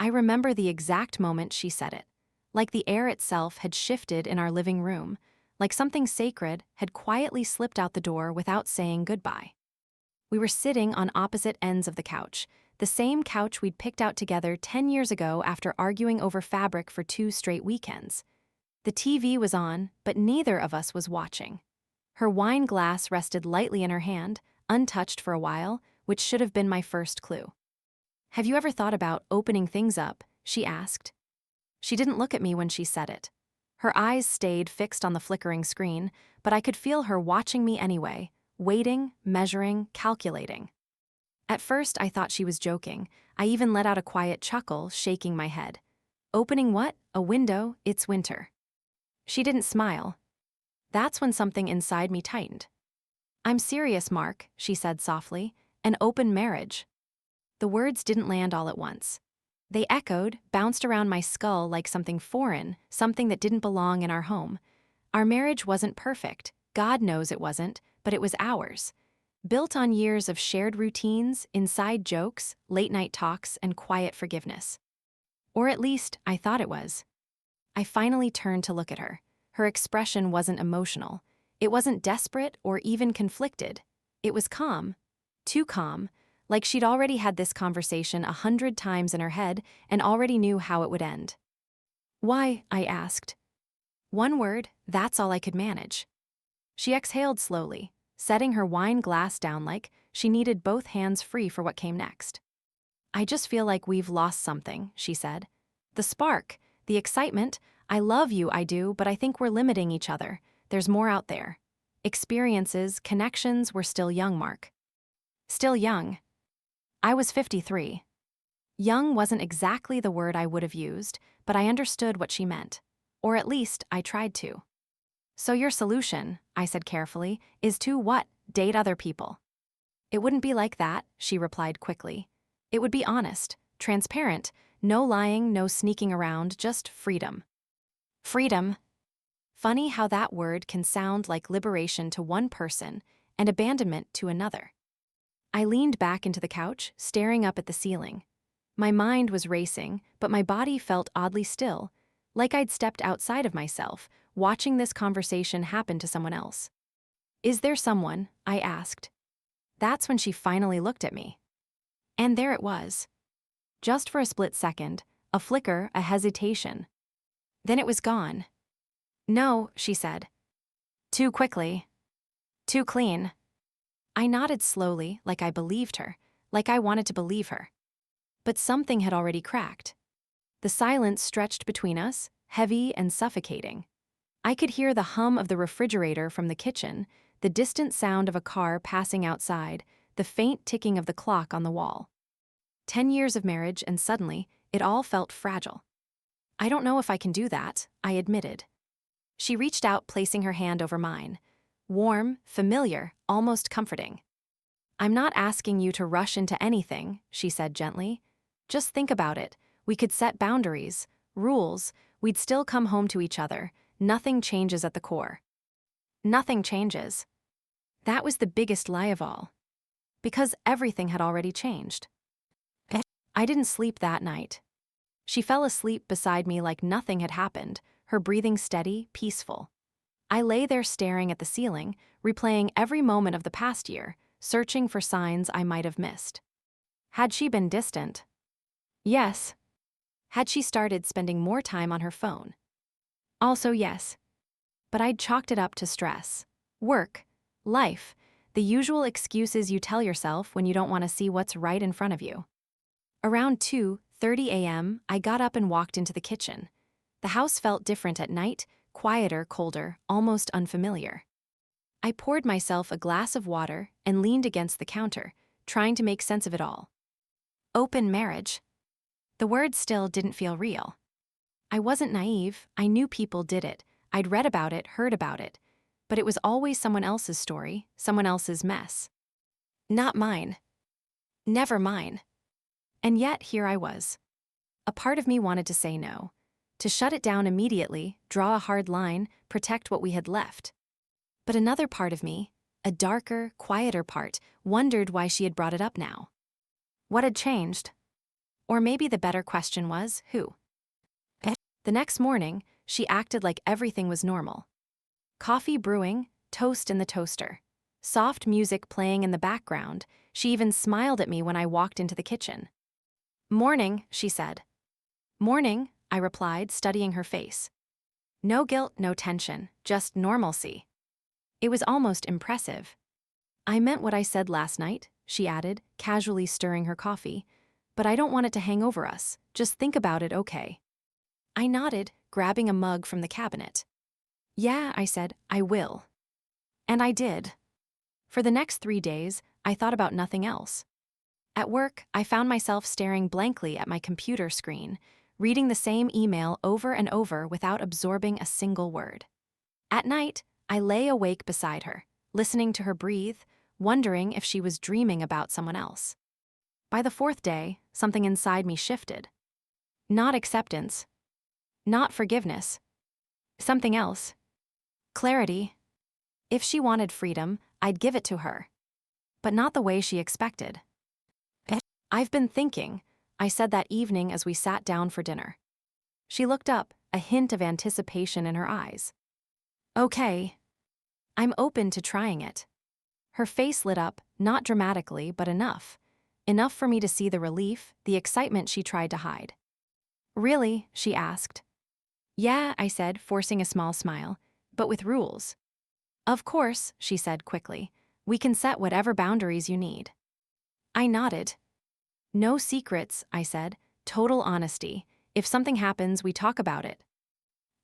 remember the exact moment she said it. Like the air itself had shifted in our living room, like something sacred had quietly slipped out the door without saying goodbye. We were sitting on opposite ends of the couch, the same couch we'd picked out together 10 years ago after arguing over fabric for 2 straight weekends. The TV was on, but neither of us was watching. Her wine glass rested lightly in her hand, untouched for a while, which should have been my first clue. "Have you ever thought about opening things up?" she asked. She didn't look at me when she said it. Her eyes stayed fixed on the flickering screen, but I could feel her watching me anyway, waiting, measuring, calculating. At first, I thought she was joking. I even let out a quiet chuckle, shaking my head. "Opening what? A window, it's winter." She didn't smile. That's when something inside me tightened. "I'm serious, Mark," she said softly. "An open marriage." The words didn't land all at once. They echoed, bounced around my skull like something foreign, something that didn't belong in our home. Our marriage wasn't perfect. God knows it wasn't, but it was ours. Built on years of shared routines, inside jokes, late-night talks, and quiet forgiveness. Or at least, I thought it was. I finally turned to look at her. Her expression wasn't emotional. It wasn't desperate or even conflicted. It was calm. Too calm, like she'd already had this conversation 100 times in her head and already knew how it would end. "Why?" I asked. One word, that's all I could manage. She exhaled slowly, setting her wine glass down like she needed both hands free for what came next. "I just feel like we've lost something," she said. "The spark, the excitement. I love you, I do, but I think we're limiting each other. There's more out there. Experiences, connections, we're still young, Mark." Still young. I was 53. Young wasn't exactly the word I would have used, but I understood what she meant. Or at least, I tried to. "So your solution," I said carefully, "is to what? Date other people?" "It wouldn't be like that," she replied quickly. "It would be honest, transparent, no lying, no sneaking around, just freedom." Freedom. Funny how that word can sound like liberation to one person and abandonment to another. I leaned back into the couch, staring up at the ceiling. My mind was racing, but my body felt oddly still, like I'd stepped outside of myself, watching this conversation happen to someone else. "Is there someone?" I asked. That's when she finally looked at me. And there it was. Just for a split second, a flicker, a hesitation. Then it was gone. "No," she said. "Too quickly. Too clean." I nodded slowly, like I believed her, like I wanted to believe her. But something had already cracked. The silence stretched between us, heavy and suffocating. I could hear the hum of the refrigerator from the kitchen, the distant sound of a car passing outside, the faint ticking of the clock on the wall. 10 years of marriage, and suddenly, it all felt fragile. "I don't know if I can do that," I admitted. She reached out, placing her hand over mine. Warm, familiar, almost comforting. "I'm not asking you to rush into anything," she said gently. "Just think about it. We could set boundaries, rules, we'd still come home to each other. Nothing changes at the core." Nothing changes. That was the biggest lie of all. Because everything had already changed. I didn't sleep that night. She fell asleep beside me like nothing had happened, her breathing steady, peaceful. I lay there staring at the ceiling, replaying every moment of the past year, searching for signs I might have missed. Had she been distant? Yes. Had she started spending more time on her phone? Also yes. But I'd chalked it up to stress. Work. Life. The usual excuses you tell yourself when you don't want to see what's right in front of you. Around 2:30 a.m., I got up and walked into the kitchen. The house felt different at night, quieter, colder, almost unfamiliar. I poured myself a glass of water and leaned against the counter, trying to make sense of it all. Open marriage. The word still didn't feel real. I wasn't naive, I knew people did it, I'd read about it, heard about it, but it was always someone else's story, someone else's mess. Not mine. Never mine. And yet here I was. A part of me wanted to say no, to shut it down immediately, draw a hard line, protect what we had left. But another part of me, a darker, quieter part, wondered why she had brought it up now. What had changed? Or maybe the better question was, who? The next morning, she acted like everything was normal. Coffee brewing, toast in the toaster. Soft music playing in the background. She even smiled at me when I walked into the kitchen. "Morning," she said. "Morning," I replied, studying her face. No guilt, no tension, just normalcy. It was almost impressive. "I meant what I said last night," she added, casually stirring her coffee. "But I don't want it to hang over us. Just think about it, okay?" I nodded, grabbing a mug from the cabinet. "Yeah," I said, "I will." And I did. For the next 3 days, I thought about nothing else. At work, I found myself staring blankly at my computer screen, reading the same email over and over without absorbing a single word. At night, I lay awake beside her, listening to her breathe, wondering if she was dreaming about someone else. By the 4th day, something inside me shifted. Not acceptance. Not forgiveness. Something else. Clarity. If she wanted freedom, I'd give it to her. But not the way she expected. "I've been thinking," I said that evening as we sat down for dinner. She looked up, a hint of anticipation in her eyes. "Okay. I'm open to trying it." Her face lit up, not dramatically, but enough. Enough for me to see the relief, the excitement she tried to hide. "Really?" she asked. "Yeah," I said, forcing a small smile, "but with rules." "Of course," she said quickly. "We can set whatever boundaries you need." I nodded. "No secrets," I said. "Total honesty. If something happens, we talk about it."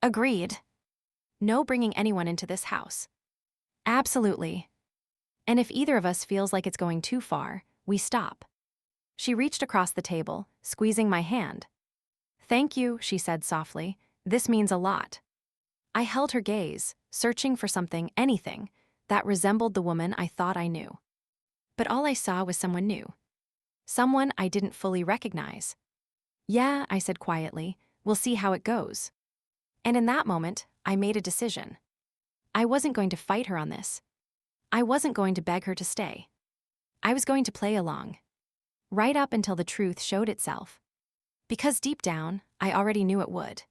"Agreed." "No bringing anyone into this house." "Absolutely." "And if either of us feels like it's going too far, we stop." She reached across the table, squeezing my hand. "Thank you," she said softly. "This means a lot." I held her gaze, searching for something, anything, that resembled the woman I thought I knew. But all I saw was someone new. Someone I didn't fully recognize. "Yeah," I said quietly, "we'll see how it goes." And in that moment, I made a decision. I wasn't going to fight her on this. I wasn't going to beg her to stay. I was going to play along. Right up until the truth showed itself. Because deep down, I already knew it would.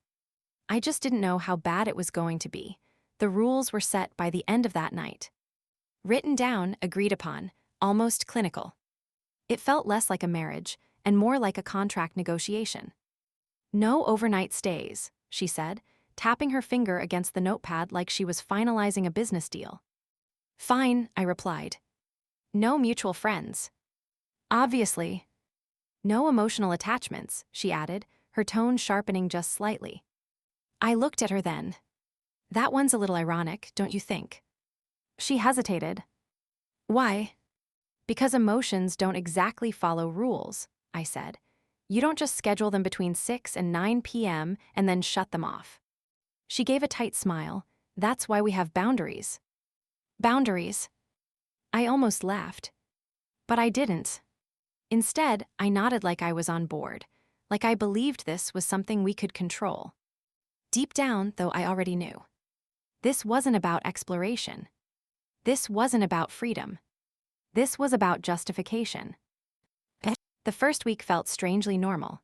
I just didn't know how bad it was going to be. The rules were set by the end of that night. Written down, agreed upon, almost clinical. It felt less like a marriage, and more like a contract negotiation. "No overnight stays," she said, tapping her finger against the notepad like she was finalizing a business deal. "Fine," I replied. "No mutual friends." "Obviously." "No emotional attachments," she added, her tone sharpening just slightly. I looked at her then. "That one's a little ironic, don't you think?" She hesitated. "Why?" "Because emotions don't exactly follow rules," I said. "You don't just schedule them between 6 and 9 p.m. and then shut them off." She gave a tight smile. "That's why we have boundaries." "Boundaries?" I almost laughed. But I didn't. Instead, I nodded like I was on board, like I believed this was something we could control. Deep down, though, I already knew. This wasn't about exploration. This wasn't about freedom. This was about justification. The first week felt strangely normal.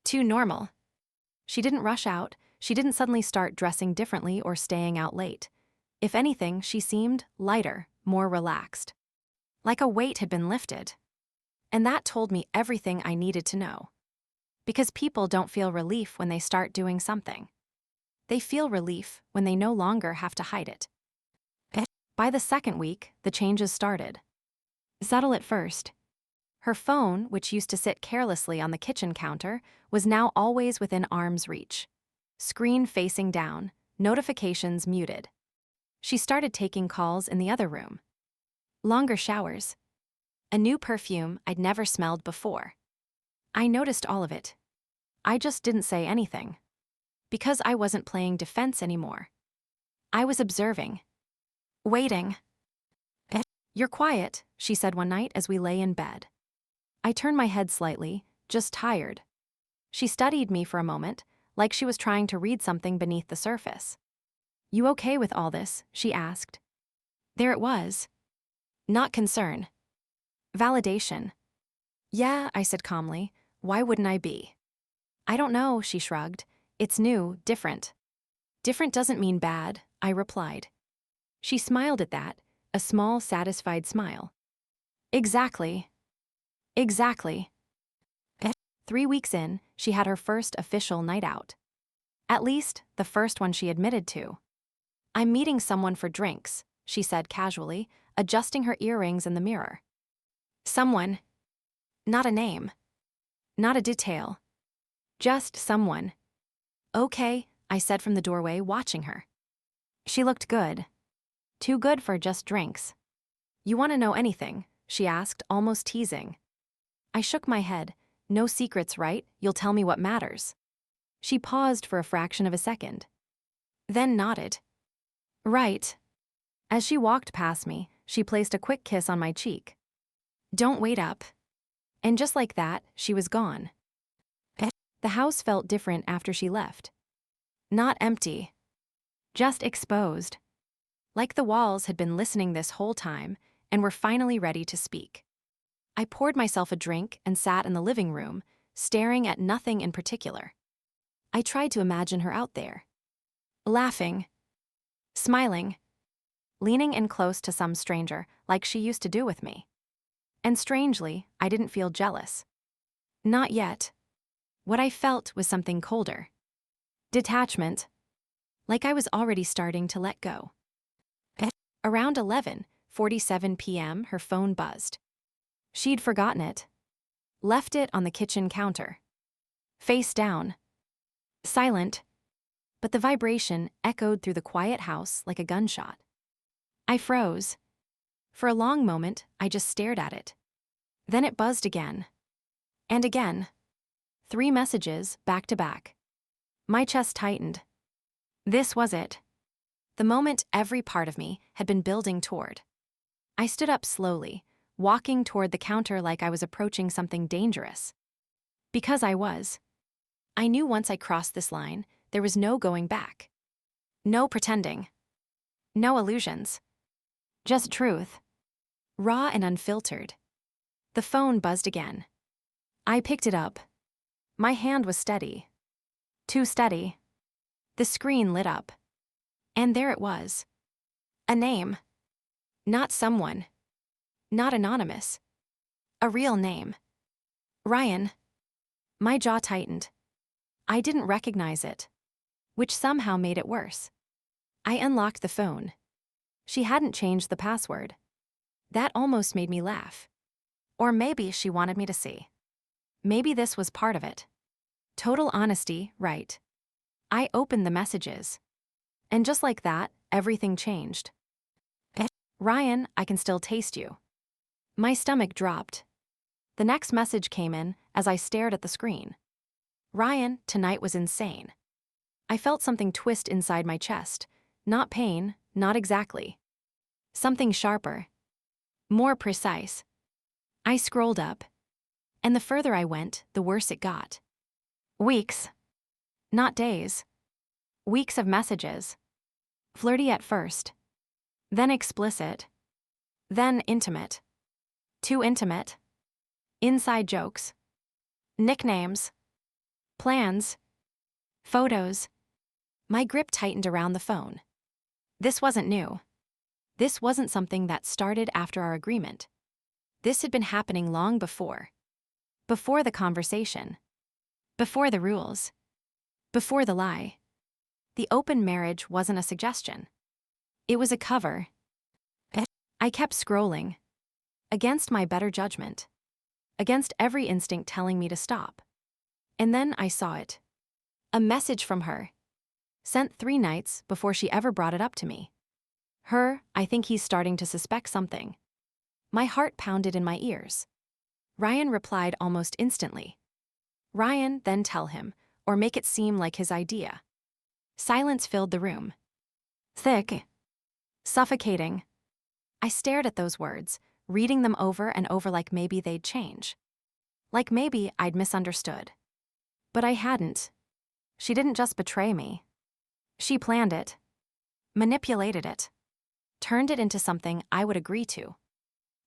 Too normal. She didn't rush out, she didn't suddenly start dressing differently or staying out late. If anything, she seemed lighter, more relaxed. Like a weight had been lifted. And that told me everything I needed to know. Because people don't feel relief when they start doing something. They feel relief when they no longer have to hide it. By the second week, the changes started. Subtle at first. Her phone, which used to sit carelessly on the kitchen counter, was now always within arm's reach. Screen facing down, notifications muted. She started taking calls in the other room. Longer showers. A new perfume I'd never smelled before. I noticed all of it. I just didn't say anything. Because I wasn't playing defense anymore. I was observing. Waiting. "You're quiet," she said one night as we lay in bed. I turned my head slightly, just tired. She studied me for a moment, like she was trying to read something beneath the surface. "You okay with all this?" she asked. There it was. Not concern. Validation. "Yeah," I said calmly, Why wouldn't I be? I don't know, she shrugged. It's new, different. Different doesn't mean bad, I replied. She smiled at that, a small, satisfied smile. Exactly. Exactly. 3 weeks in, she had her first official night out. At least, the first one she admitted to. I'm meeting someone for drinks, she said casually, adjusting her earrings in the mirror. Someone. Not a name. Not a detail. Just someone. Okay, I said from the doorway, watching her. She looked good. Too good for just drinks. You want to know anything? She asked, almost teasing. I shook my head. No secrets, right? You'll tell me what matters. She paused for a fraction of a second. Then nodded. Right. As she walked past me, she placed a quick kiss on my cheek. Don't wait up. And just like that, she was gone. The house felt different after she left. Not empty. Just exposed. Like the walls had been listening this whole time and were finally ready to speak. I poured myself a drink and sat in the living room, staring at nothing in particular. I tried to imagine her out there. Laughing. Smiling. Leaning in close to some stranger, like she used to do with me. And strangely, I didn't feel jealous. Not yet. What I felt was something colder. Detachment. Like I was already starting to let go. Around 11:47 p.m., her phone buzzed. She'd forgotten it. Left it on the kitchen counter. Face down. Silent. But the vibration echoed through the quiet house like a gunshot. I froze. For a long moment, I just stared at it. Then it buzzed again. And again. 3 messages, back to back. My chest tightened. This was it. The moment every part of me had been building toward. I stood up slowly, walking toward the counter like I was approaching something dangerous. Because I was. I knew once I crossed this line, there was no going back. No pretending. No illusions. Just truth. Raw and unfiltered. The phone buzzed again. I picked it up. My hand was steady. Too steady. The screen lit up. And there it was. A name. Not someone. Not anonymous. A real name. Ryan. My jaw tightened. I didn't recognize it, which somehow made it worse. I unlocked the phone. She hadn't changed the password. That almost made me laugh. Or maybe she wanted me to see. Maybe this was part of it. Total honesty, right? I opened the messages. And just like that, everything changed. Ryan, I can still taste you. My stomach dropped. The next message came in as I stared at the screen. Ryan, tonight was insane. I felt something twist inside my chest. Not pain, not exactly. Something sharper. More precise. I scrolled up. And the further I went, the worse it got. Weeks. Not days. Weeks of messages. Flirty at first. Then explicit. Then intimate. Too intimate. Inside jokes. Nicknames. Plans. Photos. My grip tightened around the phone. This wasn't new. This wasn't something that started after our agreement. This had been happening long before. Before the conversation. Before the rules. Before the lie. The open marriage wasn't a suggestion. It was a cover. I kept scrolling. Against my better judgment. Against every instinct telling me to stop. And then I saw it. A message from her. Sent 3 nights before she ever brought it up to me. I think he's starting to suspect something. My heart pounded in my ears. Ryan replied almost instantly. Ryan, then tell him, or make it seem like his idea. Silence filled the room. Thick. Suffocating. I stared at those words, reading them over and over like maybe they'd change. Like maybe I'd misunderstood. But I hadn't. She didn't just betray me. She planned it. Manipulated it. Turned it into something I would agree to.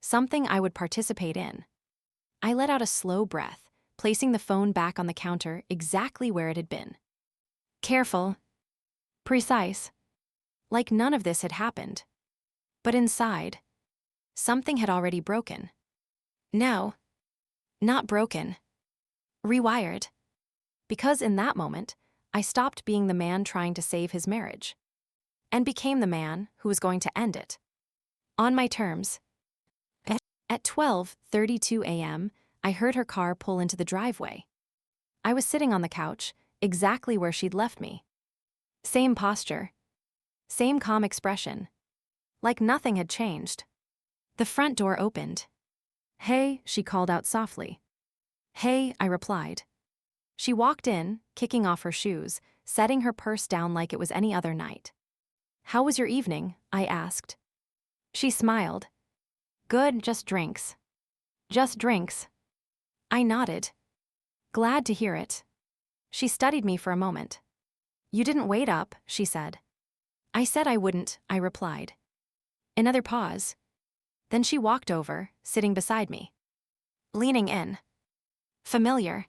Something I would participate in. I let out a slow breath, placing the phone back on the counter exactly where it had been. Careful. Precise. Like none of this had happened. But inside, something had already broken. No. Not broken. Rewired. Because in that moment, I stopped being the man trying to save his marriage and became the man who was going to end it. On my terms. At 12:32 a.m., I heard her car pull into the driveway. I was sitting on the couch, exactly where she'd left me. Same posture. Same calm expression. Like nothing had changed. The front door opened. "Hey," she called out softly. "Hey," I replied. She walked in, kicking off her shoes, setting her purse down like it was any other night. "How was your evening?" I asked. She smiled. "Good, just drinks." "Just drinks." I nodded. Glad to hear it. She studied me for a moment. "You didn't wait up," she said. "I said I wouldn't," I replied. Another pause. Then she walked over, sitting beside me. Leaning in. Familiar.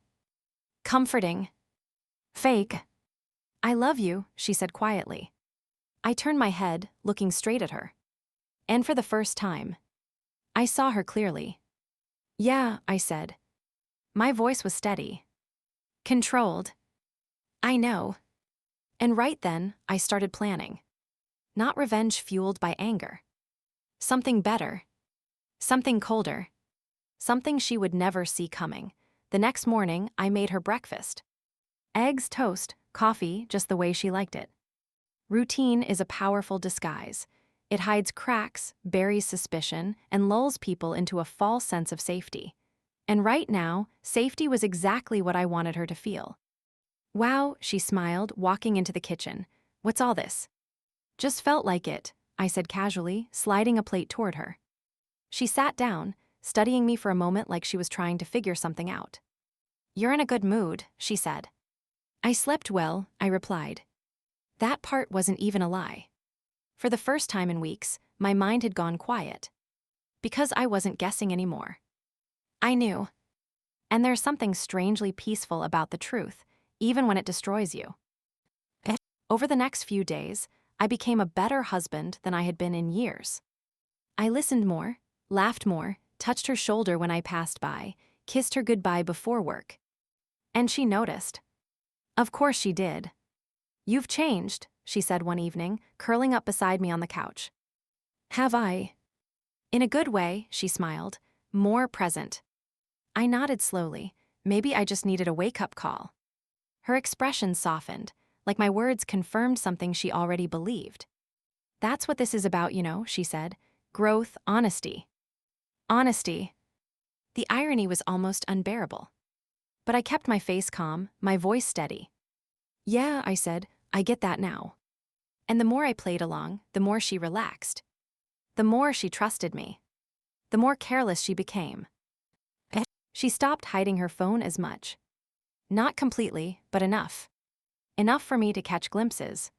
Comforting. Fake. "I love you," she said quietly. I turned my head, looking straight at her. And for the first time, I saw her clearly. "Yeah," I said. My voice was steady. Controlled. "I know." And right then, I started planning. Not revenge fueled by anger. Something better. Something colder. Something she would never see coming. The next morning, I made her breakfast. Eggs, toast, coffee, just the way she liked it. Routine is a powerful disguise. It hides cracks, buries suspicion, and lulls people into a false sense of safety. And right now, safety was exactly what I wanted her to feel. "Wow," she smiled, walking into the kitchen. "What's all this?" "Just felt like it," I said casually, sliding a plate toward her. She sat down, studying me for a moment like she was trying to figure something out. "You're in a good mood," she said. "I slept well," I replied. That part wasn't even a lie. For the first time in weeks, my mind had gone quiet. Because I wasn't guessing anymore. I knew. And there's something strangely peaceful about the truth, even when it destroys you. Over the next few days, I became a better husband than I had been in years. I listened more, laughed more, touched her shoulder when I passed by, kissed her goodbye before work. And she noticed. Of course she did. "You've changed," she said one evening, curling up beside me on the couch. "Have I?" "In a good way," she smiled, more present. I nodded slowly. Maybe I just needed a wake-up call. Her expression softened, like my words confirmed something she already believed. "That's what this is about, you know," she said. "Growth, honesty." Honesty. The irony was almost unbearable. But I kept my face calm, my voice steady. "Yeah," I said, "I get that now." And the more I played along, the more she relaxed. The more she trusted me. The more careless she became. She stopped hiding her phone as much. Not completely, but enough. Enough for me to catch glimpses.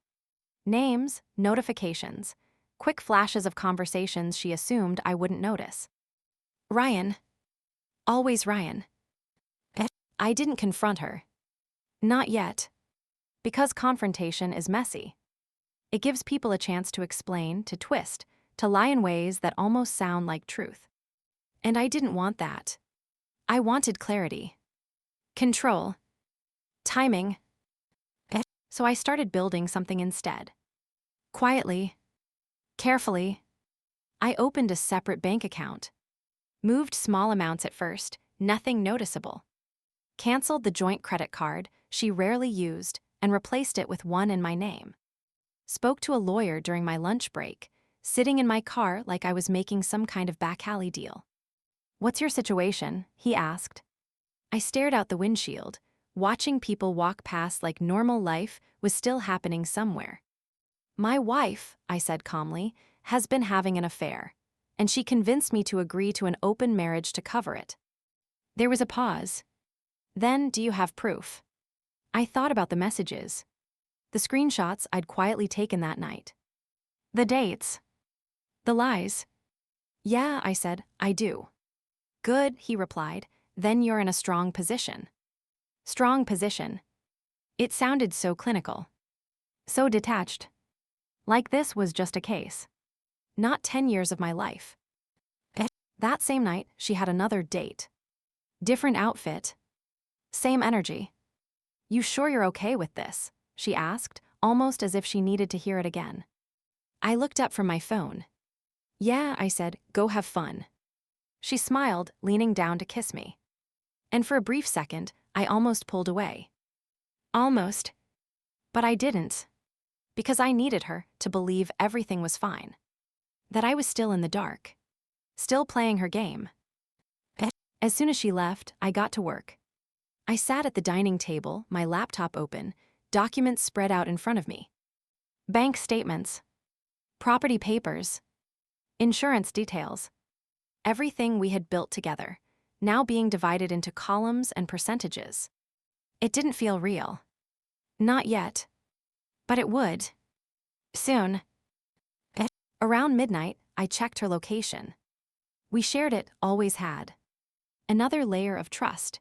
Names, notifications, quick flashes of conversations she assumed I wouldn't notice. "Ryan." Always Ryan. I didn't confront her. Not yet. Because confrontation is messy. It gives people a chance to explain, to twist, to lie in ways that almost sound like truth. And I didn't want that. I wanted clarity. Control. Timing. So I started building something instead. Quietly. Carefully. I opened a separate bank account. Moved small amounts at first, nothing noticeable. Canceled the joint credit card she rarely used and replaced it with one in my name. Spoke to a lawyer during my lunch break, sitting in my car like I was making some kind of back alley deal. "What's your situation?" he asked. I stared out the windshield, watching people walk past like normal life was still happening somewhere. "My wife," I said calmly, "has been having an affair, and she convinced me to agree to an open marriage to cover it." There was a pause. "Then, do you have proof?" I thought about the messages. The screenshots I'd quietly taken that night. The dates. The lies. "Yeah," I said, "I do." "Good," he replied, then you're in a strong position. Strong position. It sounded so clinical. So detached. Like this was just a case. Not 10 years of my life. That same night, she had another date. Different outfit. Same energy. You sure you're okay with this? She asked, almost as if she needed to hear it again. I looked up from my phone. Yeah, I said, go have fun. She smiled, leaning down to kiss me. And for a brief second, I almost pulled away. Almost. But I didn't. Because I needed her to believe everything was fine. That I was still in the dark. Still playing her game. As soon as she left, I got to work. I sat at the dining table, my laptop open, documents spread out in front of me. Bank statements. Property papers. Insurance details. Everything we had built together, now being divided into columns and percentages. It didn't feel real. Not yet. But it would. Soon. Around midnight, I checked her location. We shared it, always had. Another layer of trust.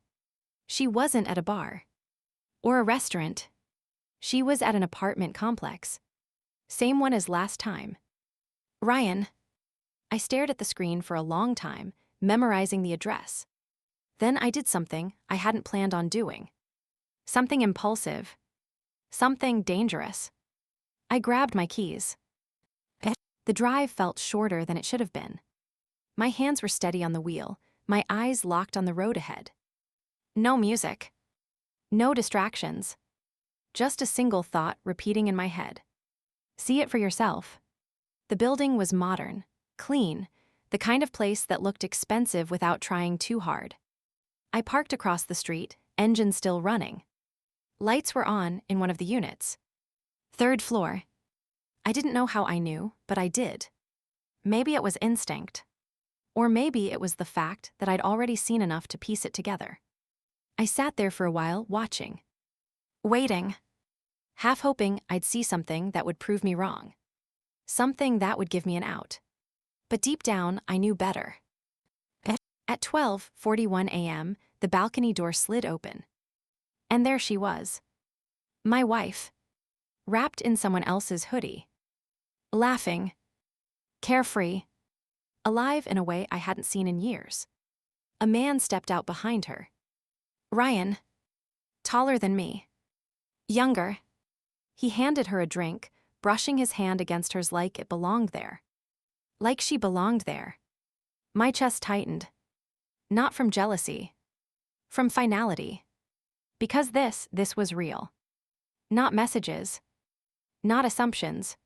She wasn't at a bar. Or a restaurant. She was at an apartment complex. Same one as last time. Ryan. I stared at the screen for a long time, memorizing the address. Then I did something I hadn't planned on doing. Something impulsive. Something dangerous. I grabbed my keys. The drive felt shorter than it should have been. My hands were steady on the wheel, my eyes locked on the road ahead. No music. No distractions. Just a single thought repeating in my head. See it for yourself. The building was modern, clean, the kind of place that looked expensive without trying too hard. I parked across the street, engine still running. Lights were on in one of the units. 3rd floor. I didn't know how I knew, but I did. Maybe it was instinct. Or maybe it was the fact that I'd already seen enough to piece it together. I sat there for a while, watching. Waiting. Half hoping I'd see something that would prove me wrong. Something that would give me an out. But deep down, I knew better. At 12:41 a.m., the balcony door slid open. And there she was. My wife. Wrapped in someone else's hoodie. Laughing. Carefree. Alive in a way I hadn't seen in years. A man stepped out behind her. Ryan. Taller than me. Younger. He handed her a drink, brushing his hand against hers like it belonged there. Like she belonged there. My chest tightened. Not from jealousy. From finality. Because this was real. Not messages. Not assumptions.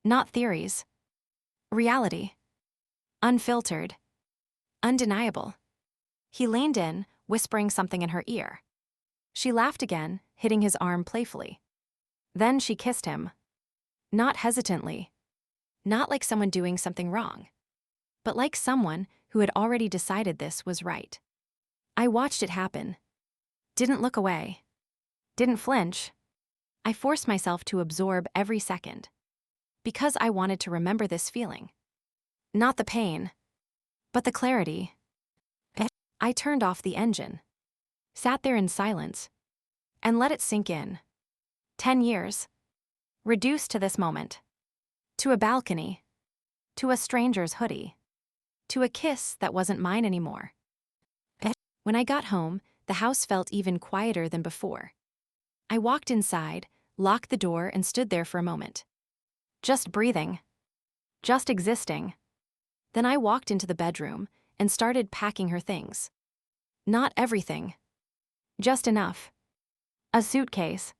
Not theories. Reality. Unfiltered. Undeniable. He leaned in, whispering something in her ear. She laughed again, hitting his arm playfully. Then she kissed him. Not hesitantly. Not like someone doing something wrong. But like someone who had already decided this was right. I watched it happen. Didn't look away. Didn't flinch. I forced myself to absorb every second. Because I wanted to remember this feeling. Not the pain. But the clarity. I turned off the engine. Sat there in silence. And let it sink in. 10 years. Reduced to this moment. To a balcony. To a stranger's hoodie. To a kiss that wasn't mine anymore. When I got home, the house felt even quieter than before. I walked inside, locked the door, and stood there for a moment. Just breathing. Just existing. Then I walked into the bedroom and started packing her things. Not everything. Just enough. A suitcase.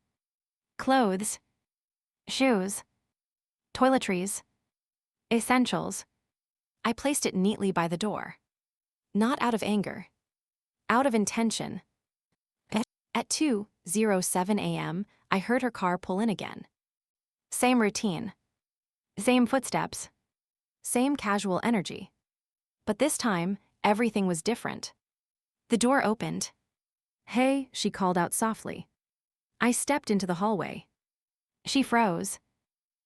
Clothes. Shoes. Toiletries. Essentials. I placed it neatly by the door. Not out of anger. Out of intention. At 2:07 a.m., I heard her car pull in again. Same routine. Same footsteps. Same casual energy. But this time, everything was different. The door opened. Hey, she called out softly. I stepped into the hallway. She froze.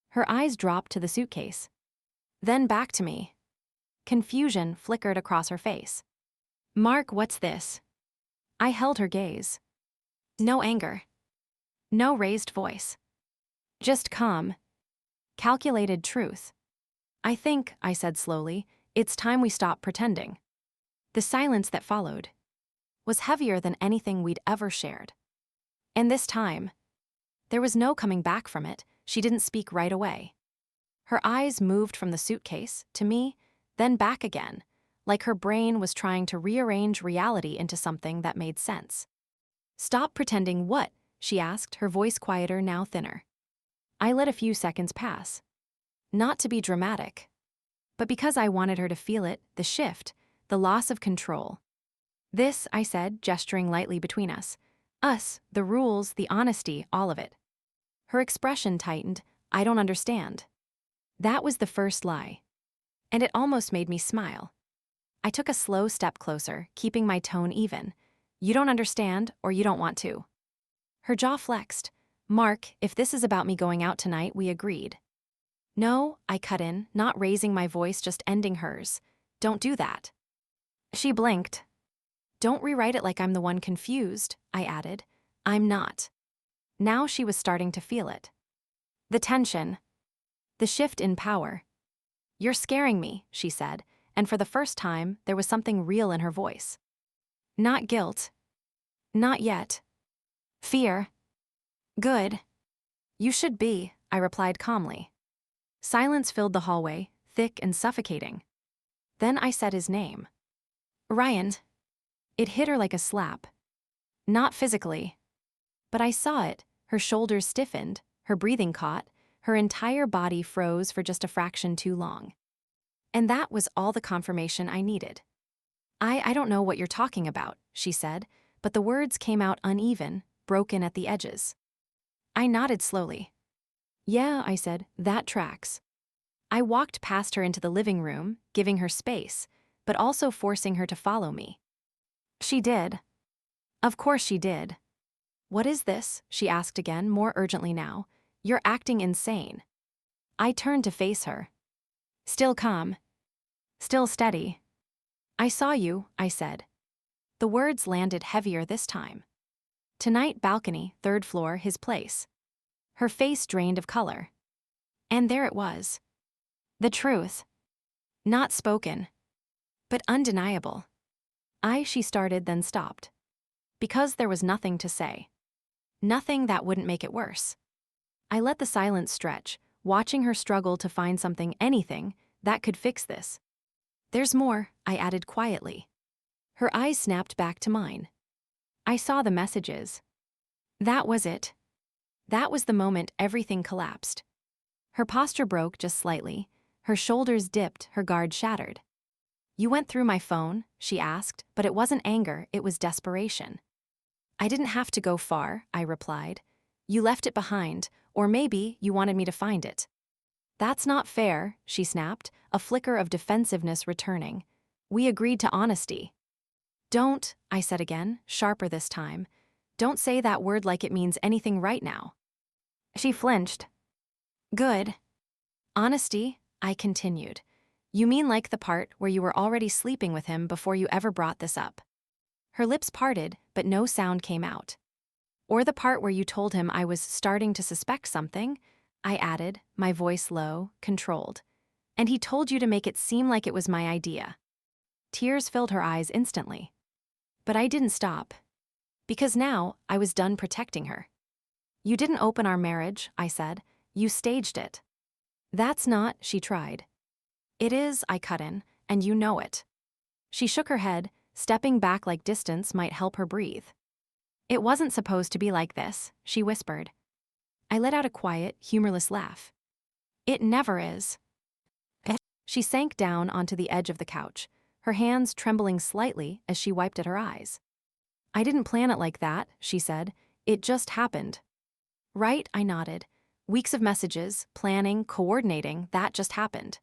Her eyes dropped to the suitcase. Then back to me. Confusion flickered across her face. Mark, what's this? I held her gaze. No anger. No raised voice. Just calm, calculated truth. I think, I said slowly, it's time we stop pretending. The silence that followed was heavier than anything we'd ever shared. And this time, there was no coming back from it. She didn't speak right away. Her eyes moved from the suitcase to me, then back again, like her brain was trying to rearrange reality into something that made sense. Stop pretending what? She asked, her voice quieter, now thinner. I let a few seconds pass. Not to be dramatic, but because I wanted her to feel it, the shift, the loss of control. This, I said, gesturing lightly between us. Us, the rules, the honesty, all of it. Her expression tightened. I don't understand. That was the first lie. And it almost made me smile. I took a slow step closer, keeping my tone even. You don't understand, or you don't want to. Her jaw flexed. Mark, if this is about me going out tonight, we agreed. No, I cut in, not raising my voice, just ending hers. Don't do that. She blinked. Don't rewrite it like I'm the one confused, I added. I'm not. Now she was starting to feel it. The tension. The shift in power. You're scaring me, she said, and for the first time, there was something real in her voice. Not guilt. Not yet. Fear. Good. You should be, I replied calmly. Silence filled the hallway, thick and suffocating. Then I said his name. Ryan. It hit her like a slap. Not physically. But I saw it. Her shoulders stiffened, her breathing caught, her entire body froze for just a fraction too long. And that was all the confirmation I needed. I don't know what you're talking about, she said, but the words came out uneven, broken at the edges. I nodded slowly. Yeah, I said, that tracks. I walked past her into the living room, giving her space, but also forcing her to follow me. She did. Of course she did. What is this? She asked again, more urgently now. You're acting insane. I turned to face her. Still calm. Still steady. I saw you, I said. The words landed heavier this time. Tonight, balcony, third floor, his place. Her face drained of color. And there it was. The truth. Not spoken. But undeniable. She started, then stopped. Because there was nothing to say. Nothing that wouldn't make it worse. I let the silence stretch, watching her struggle to find something, anything, that could fix this. There's more, I added quietly. Her eyes snapped back to mine. I saw the messages. That was it. That was the moment everything collapsed. Her posture broke just slightly. Her shoulders dipped, her guard shattered. You went through my phone, she asked, but it wasn't anger, it was desperation. I didn't have to go far, I replied. You left it behind, or maybe you wanted me to find it. That's not fair, she snapped, a flicker of defensiveness returning. We agreed to honesty. Don't, I said again, sharper this time. Don't say that word like it means anything right now. She flinched. Good. Honesty, I continued. You mean like the part where you were already sleeping with him before you ever brought this up? Her lips parted, but no sound came out. Or the part where you told him I was starting to suspect something? I added, my voice low, controlled. And he told you to make it seem like it was my idea. Tears filled her eyes instantly. But I didn't stop. Because now, I was done protecting her. You didn't open our marriage, I said. You staged it. That's not, she tried. It is, I cut in, and you know it. She shook her head, stepping back like distance might help her breathe. It wasn't supposed to be like this, she whispered. I let out a quiet, humorless laugh. It never is. She sank down onto the edge of the couch, her hands trembling slightly as she wiped at her eyes. I didn't plan it like that, she said. It just happened. Right, I nodded. Weeks of messages, planning, coordinating, that just happened.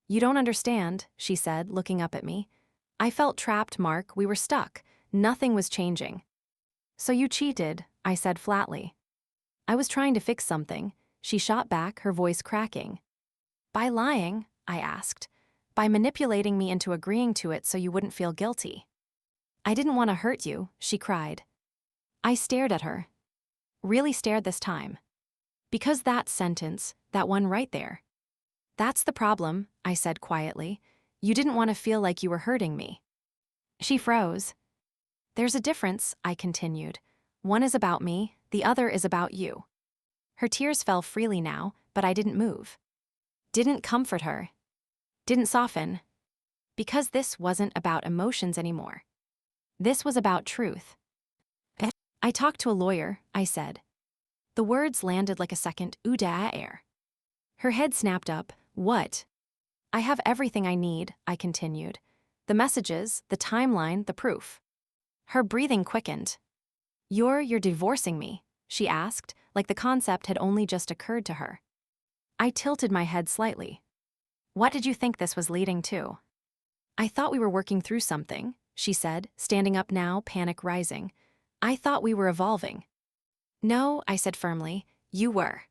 You don't understand, she said, looking up at me. I felt trapped, Mark. We were stuck. Nothing was changing. So you cheated, I said flatly. I was trying to fix something. She shot back, her voice cracking. By lying, I asked. By manipulating me into agreeing to it so you wouldn't feel guilty. I didn't want to hurt you, she cried. I stared at her. Really stared this time. Because that sentence, that one right there. That's the problem, I said quietly. You didn't want to feel like you were hurting me. She froze. There's a difference, I continued. One is about me, the other is about you. Her tears fell freely now, but I didn't move. Didn't comfort her. Didn't soften. Because this wasn't about emotions anymore. This was about truth. I talked to a lawyer, I said. The words landed like a second ooh-dah air. Her head snapped up. What? I have everything I need, I continued. The messages, the timeline, the proof. Her breathing quickened. You're divorcing me, she asked, like the concept had only just occurred to her. I tilted my head slightly. What did you think this was leading to? I thought we were working through something, she said, standing up now, panic rising. I thought we were evolving. No, I said firmly, you were.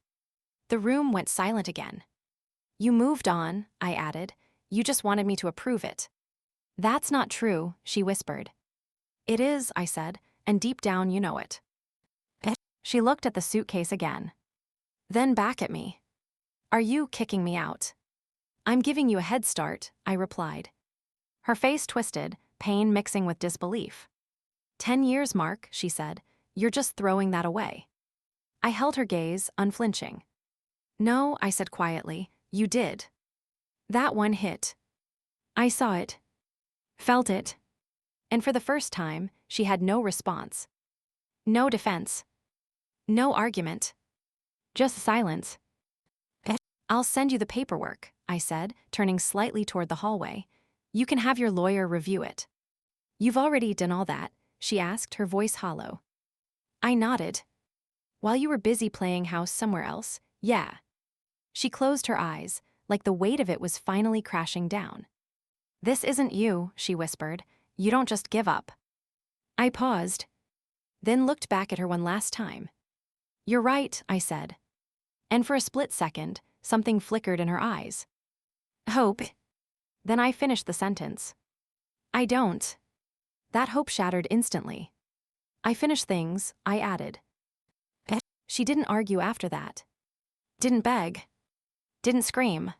The room went silent again. You moved on, I added. You just wanted me to approve it. That's not true, she whispered. It is, I said, and deep down you know it. She looked at the suitcase again. Then back at me. Are you kicking me out? I'm giving you a head start, I replied. Her face twisted, pain mixing with disbelief. 10 years, Mark, she said. You're just throwing that away. I held her gaze, unflinching. No, I said quietly, you did. That one hit. I saw it. Felt it. And for the first time, she had no response. No defense. No argument. Just silence. I'll send you the paperwork, I said, turning slightly toward the hallway. You can have your lawyer review it. You've already done all that, she asked, her voice hollow. I nodded. While you were busy playing house somewhere else, yeah. She closed her eyes, like the weight of it was finally crashing down. This isn't you, she whispered. You don't just give up. I paused, then looked back at her one last time. You're right, I said. And for a split second, something flickered in her eyes. Hope. Then I finished the sentence. I don't. That hope shattered instantly. I finish things, I added. She didn't argue after that. Didn't beg. Didn't scream.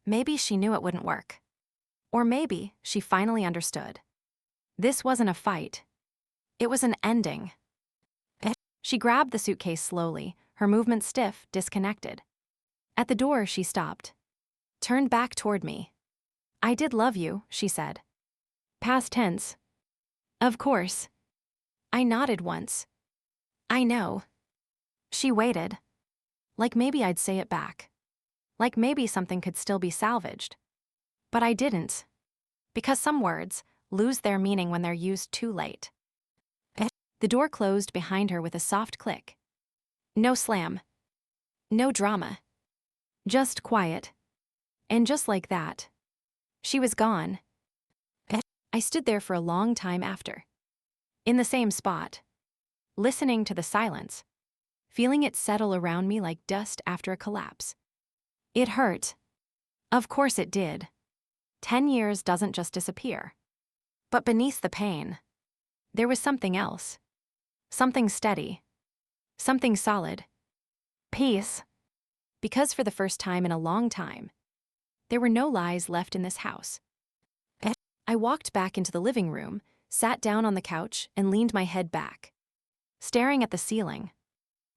Maybe she knew it wouldn't work. Or maybe she finally understood. This wasn't a fight. It was an ending. She grabbed the suitcase slowly, her movement stiff, disconnected. At the door, she stopped. Turned back toward me. I did love you, she said. Past tense. Of course. I nodded once. I know. She waited. Like maybe I'd say it back. Like maybe something could still be salvaged. But I didn't. Because some words lose their meaning when they're used too late. The door closed behind her with a soft click. No slam. No drama. Just quiet. And just like that, she was gone. I stood there for a long time after. In the same spot. Listening to the silence. Feeling it settle around me like dust after a collapse. It hurt. Of course it did. 10 years doesn't just disappear. But beneath the pain, there was something else. Something steady. Something solid. Peace. Because for the first time in a long time, there were no lies left in this house. I walked back into the living room, sat down on the couch, and leaned my head back, staring at the ceiling.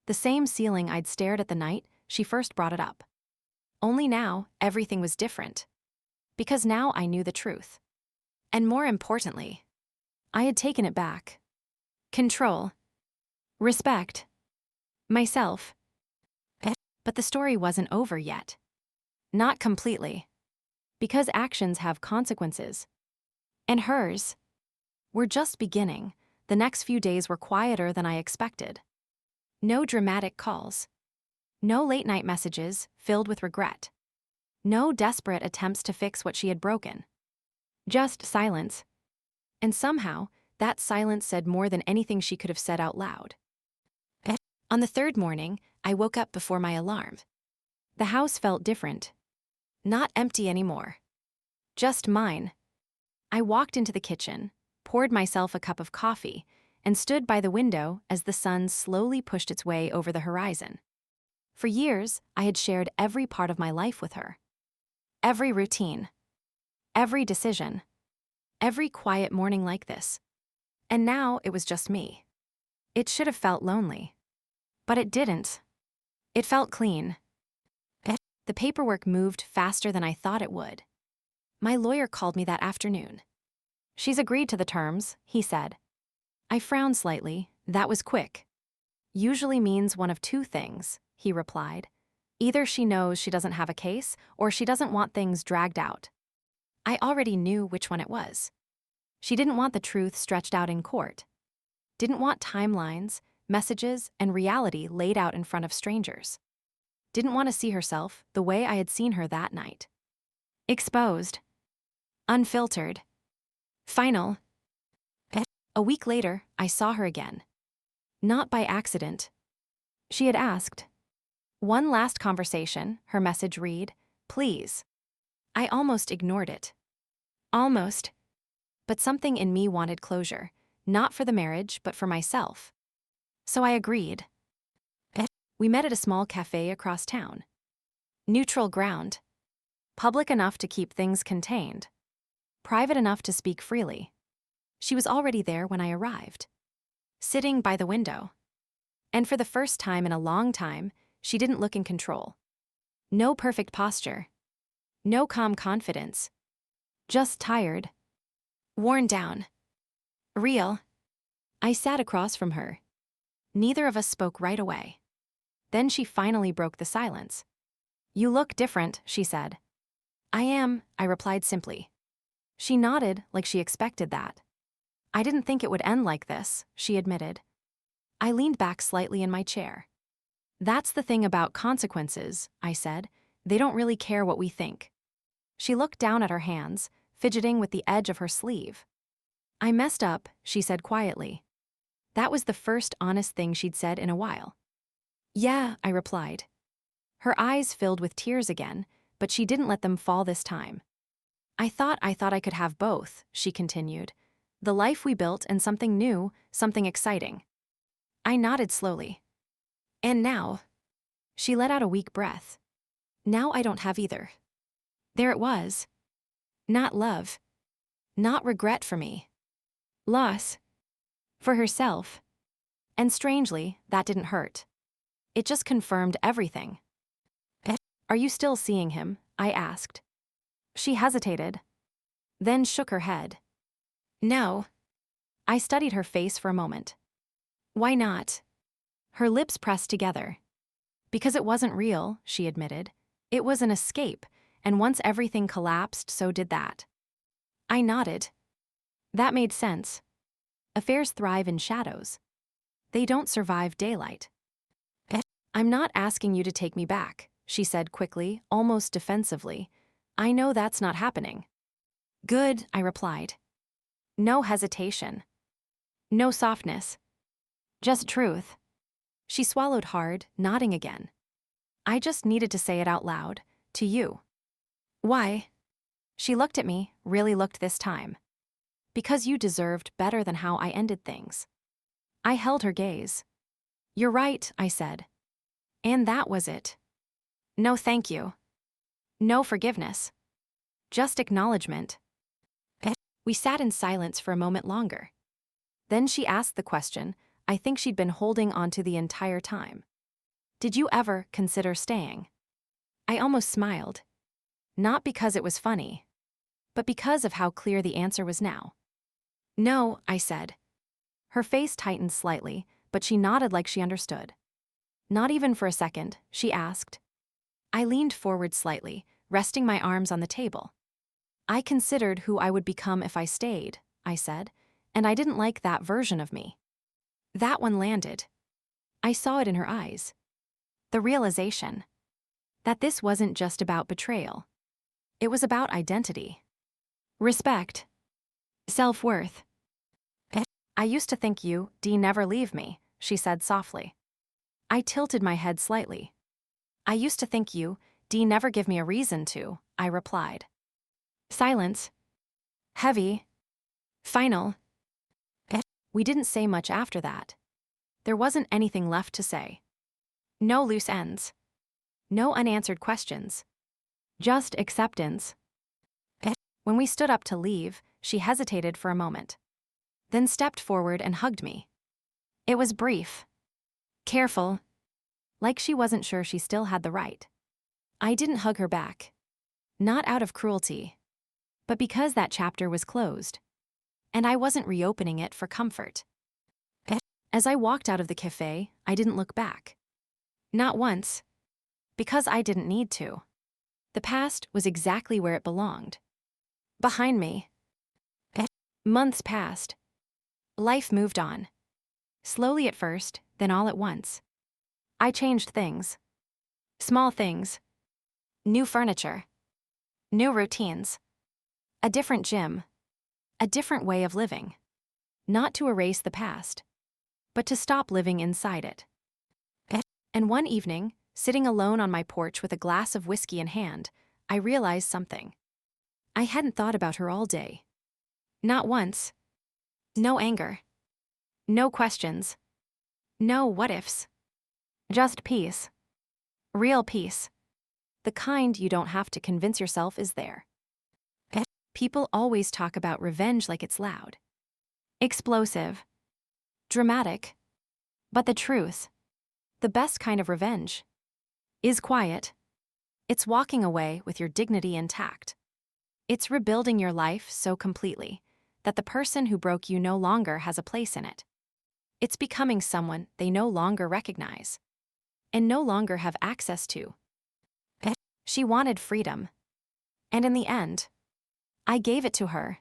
The same ceiling I'd stared at the night she first brought it up. Only now, everything was different. Because now I knew the truth. And more importantly, I had taken it back. Control. Respect. Myself. But the story wasn't over yet. Not completely. Because actions have consequences. And hers were just beginning. The next few days were quieter than I expected. No dramatic calls. No late-night messages filled with regret. No desperate attempts to fix what she had broken. Just silence. And somehow, that silence said more than anything she could have said out loud. On the third morning, I woke up before my alarm. The house felt different. Not empty anymore. Just mine. I walked into the kitchen, poured myself a cup of coffee, and stood by the window as the sun slowly pushed its way over the horizon. For years, I had shared every part of my life with her. Every routine, every decision, every quiet morning like this. And now it was just me. It should have felt lonely. But it didn't. It felt clean. The paperwork moved faster than I thought it would. My lawyer called me that afternoon. "She's agreed to the terms," he said. I frowned slightly. That was quick. "Usually means one of two things," he replied. "Either she knows she doesn't have a case, or she doesn't want things dragged out." I already knew which one it was. She didn't want the truth stretched out in court. Didn't want timelines, messages, and reality laid out in front of strangers. Didn't want to see herself the way I had seen her that night. Exposed. Unfiltered. Final. A week later, I saw her again. Not by accident. She had asked. "One last conversation," her message read, "please." I almost ignored it. Almost. But something in me wanted closure, not for the marriage, but for myself. So I agreed. We met at a small cafe across town. Neutral ground. Public enough to keep things contained. Private enough to speak freely. She was already there when I arrived. Sitting by the window. And for the first time in a long time, she didn't look in control. No perfect posture. No calm confidence. Just tired. Worn down. Real. I sat across from her. Neither of us spoke right away. Then she finally broke the silence. "You look different," she said. "I am," I replied simply. She nodded like she expected that. "I didn't think it would end like this," she admitted. I leaned back slightly in my chair. "That's the thing about consequences," I said. "They don't really care what we think." She looked down at her hands, fidgeting with the edge of her sleeve. "I messed up," she said quietly. That was the first honest thing she'd said in a while. "Yeah," I replied. Her eyes filled with tears again, but she didn't let them fall this time. I thought I could have both," she continued. "The life we built and something new, something exciting." I nodded slowly. "And now?" She let out a weak breath. "Now I don't have either." There it was. Not love. Not regret for me. Loss. For herself. And strangely, that didn't hurt. It just confirmed everything. "Are you still seeing him?" I asked. She hesitated, then shook her head. "No." I studied her face for a moment. "Why not?" Her lips pressed together. "Because it wasn't real," she admitted. "It was an escape, and once everything collapsed, so did that." I nodded. That made sense. Affairs thrive in shadows. They don't survive daylight. "I'm not asking you to take me back," she said quickly, almost defensively. "I know that's not happening." "Good," I replied. No hesitation. No softness. Just truth. She swallowed hard, nodding again. "I just needed to say it out loud, to you." "Why?" She looked at me, really looked this time. "Because you deserved better than how I ended things." I held her gaze. "You're right," I said. And that was it. No thank you. No forgiveness. Just acknowledgement. We sat in silence for a moment longer. Then she asked the question I think she'd been holding on to the entire time. "Did you ever consider staying?" I almost smiled. Not because it was funny, but because of how clear the answer was now. "No," I said. Her face tightened slightly, but she nodded like she understood. "Not even for a second," she asked. I leaned forward slightly, resting my arms on the table. "I considered who I would become if I stayed," I said, "and I didn't like that version of me." That one landed. I saw it in her eyes. The realization that this wasn't just about betrayal. It was about identity. Respect. Self-worth. "I used to think you, Dee, never leave me," she said softly. I tilted my head slightly. "I used to think you, Dee, never give me a reason to," I replied. Silence. Heavy. Final. We didn't say much after that. There wasn't anything left to say. No loose ends. No unanswered questions. Just acceptance. When we stood up to leave, she hesitated for a moment, then stepped forward and hugged me. It was brief. Careful. Like she wasn't sure she still had the right. I didn't hug her back. Not out of cruelty, but because that chapter was closed, and I wasn't reopening it for comfort. As I walked out of the cafe, I didn't look back. Not once. Because I didn't need to. The past was exactly where it belonged. Behind me. Months passed. Life moved on. Slowly at first, then all at once. I changed things. Small things. New furniture. New routines. A different gym. A different way of living. Not to erase the past, but to stop living inside it. And one evening, sitting alone on my porch with a glass of whiskey in hand, I realized something. I hadn't thought about her all day. Not once. No anger. No questions. No what-ifs. Just peace. Real peace. The kind you don't have to convince yourself is there. People always talk about revenge like it's loud. Explosive. Dramatic. But the truth, the best kind of revenge, is quiet. It's walking away with your dignity intact. It's rebuilding your life so completely that the person who broke you no longer has a place in it. It's becoming someone they no longer recognize and no longer have access to. She wanted freedom. And in the end, I gave it to her,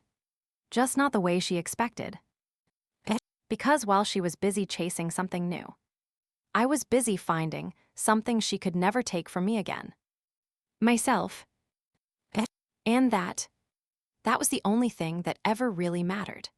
just not the way she expected. Because while she was busy chasing something new, I was busy finding something she could never take from me again. Myself. And that was the only thing that ever really mattered.